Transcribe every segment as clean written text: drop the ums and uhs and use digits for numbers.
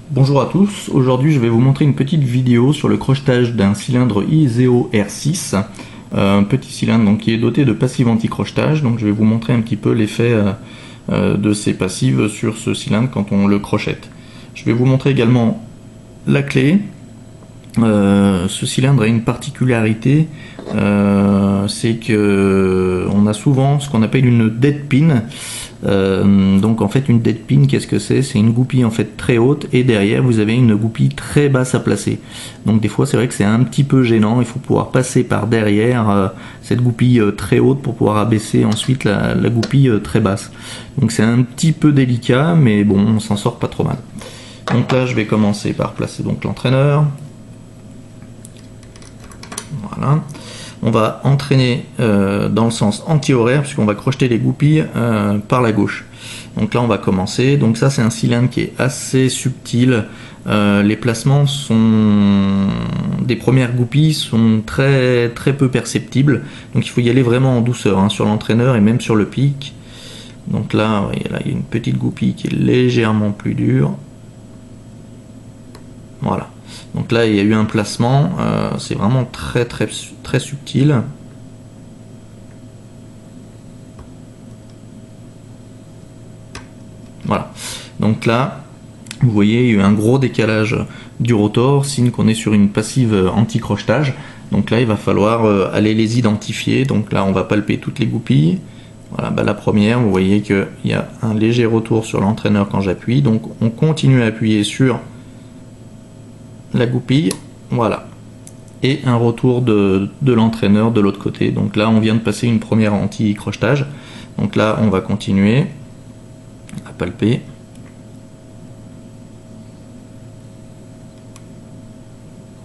Bonjour à tous, aujourd'hui je vais vous montrer une petite vidéo sur le crochetage d'un cylindre Iseo R6, un petit cylindre donc, qui est doté de passives anti-crochetage. Donc je vais vous montrer un petit peu l'effet de ces passives sur ce cylindre quand on le crochette. Je vais vous montrer également la clé. Ce cylindre a une particularité, c'est que on a souvent ce qu'on appelle une dead pin. Donc en fait une dead pin, qu'est-ce que c'est? C'est une goupille en fait très haute et derrière vous avez une goupille très basse à placer. Donc des fois c'est vrai que c'est un petit peu gênant, il faut pouvoir passer par derrière cette goupille très haute pour pouvoir abaisser ensuite la goupille très basse. Donc c'est un petit peu délicat, mais bon, on s'en sort pas trop mal. Donc là je vais commencer par placer donc l'entraîneur. Voilà. On va entraîner dans le sens anti-horaire puisqu'on va crocheter les goupilles par la gauche. Donc là on va commencer. Donc ça c'est un cylindre qui est assez subtil. Les placements sont des premières goupilles sont très peu perceptibles. Donc il faut y aller vraiment en douceur hein, sur l'entraîneur et même sur le pic. Donc là, il y a une petite goupille qui est légèrement plus dure. Voilà. Donc là il y a eu un placement, c'est vraiment très subtil. Voilà. Donc là, vous voyez, il y a eu un gros décalage du rotor, signe qu'on est sur une passive anti-crochetage. Donc là, il va falloir aller les identifier. Donc là, on va palper toutes les goupilles. Voilà, bah la première, vous voyez qu'il y a un léger retour sur l'entraîneur quand j'appuie. Donc on continue à appuyer sur la goupille, voilà, et un retour de l'entraîneur de l'autre côté. Donc là on vient de passer une première anti-crochetage, donc là on va continuer à palper.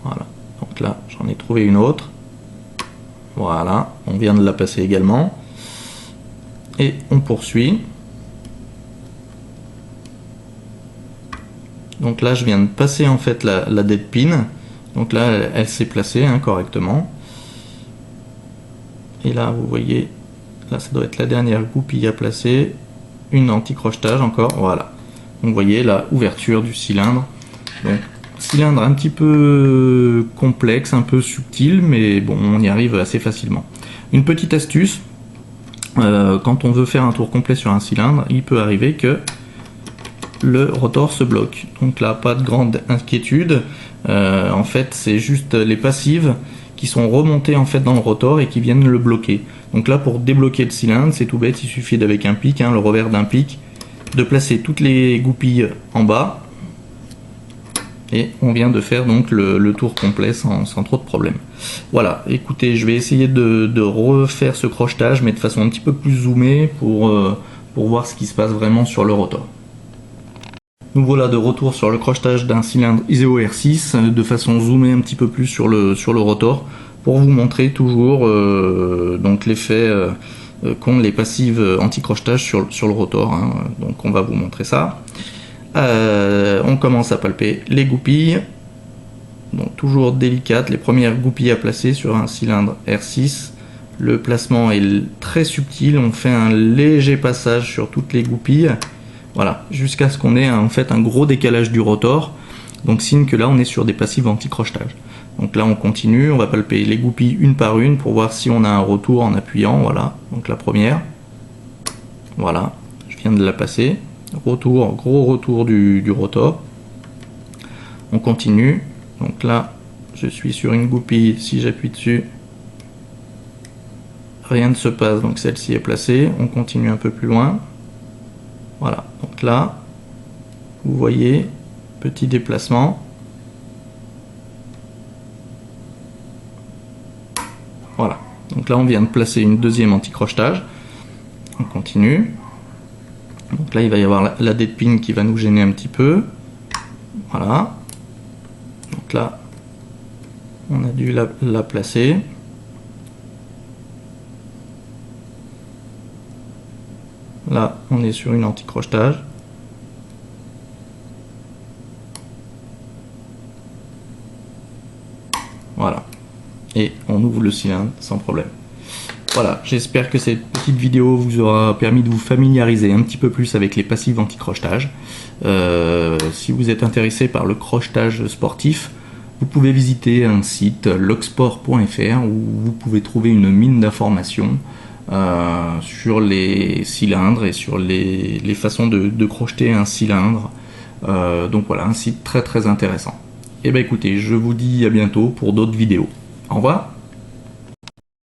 Voilà, donc là j'en ai trouvé une autre, voilà, on vient de la passer également, et on poursuit. Donc là je viens de passer en fait la dead pin. Donc là elle s'est placée hein, correctement. Et là vous voyez, là ça doit être la dernière goupille à placer. Une anti-crochetage encore, voilà. Donc vous voyez la ouverture du cylindre. Donc cylindre un petit peu complexe, un peu subtil, mais bon on y arrive assez facilement. Une petite astuce, quand on veut faire un tour complet sur un cylindre, il peut arriver que le rotor se bloque. Donc là, pas de grande inquiétude. En fait, c'est juste les passives qui sont remontées en fait dans le rotor et qui viennent le bloquer. Donc là, pour débloquer le cylindre, c'est tout bête. Il suffit d'avec un pic, hein, le revers d'un pic, de placer toutes les goupilles en bas. Et on vient de faire donc le tour complet sans trop de problème. Voilà, écoutez, je vais essayer de refaire ce crochetage, mais de façon un petit peu plus zoomée pour voir ce qui se passe vraiment sur le rotor. Nous voilà de retour sur le crochetage d'un cylindre Iseo R6 de façon zoomée un petit peu plus sur le rotor pour vous montrer toujours donc l'effet qu'ont les passives anti-crochetage sur le rotor. Hein. Donc on va vous montrer ça. On commence à palper les goupilles. Donc toujours délicate, les premières goupilles à placer sur un cylindre R6. Le placement est très subtil, on fait un léger passage sur toutes les goupilles. Voilà, jusqu'à ce qu'on ait en fait un gros décalage du rotor, donc signe que là on est sur des passives anti-crochetage. Donc là on continue, on va palper les goupilles une par une pour voir si on a un retour en appuyant, voilà. Donc la première, voilà, je viens de la passer, retour, gros retour du rotor. On continue, donc là je suis sur une goupille, si j'appuie dessus, rien ne se passe, donc celle-ci est placée, on continue un peu plus loin. Voilà, donc là, vous voyez, petit déplacement. Voilà, donc là on vient de placer une deuxième anti-crochetage. On continue. Donc là il va y avoir la dead pin qui va nous gêner un petit peu. Voilà. Donc là, on a dû la placer. Là, on est sur une anti-crochetage. Voilà. Et on ouvre le cylindre sans problème. Voilà, j'espère que cette petite vidéo vous aura permis de vous familiariser un petit peu plus avec les passifs anti-crochetage. Si vous êtes intéressé par le crochetage sportif, vous pouvez visiter un site locksport.fr où vous pouvez trouver une mine d'informations sur les cylindres et sur les façons de crocheter un cylindre. Donc voilà, un site très très intéressant. Et bien écoutez, je vous dis à bientôt pour d'autres vidéos. Au revoir.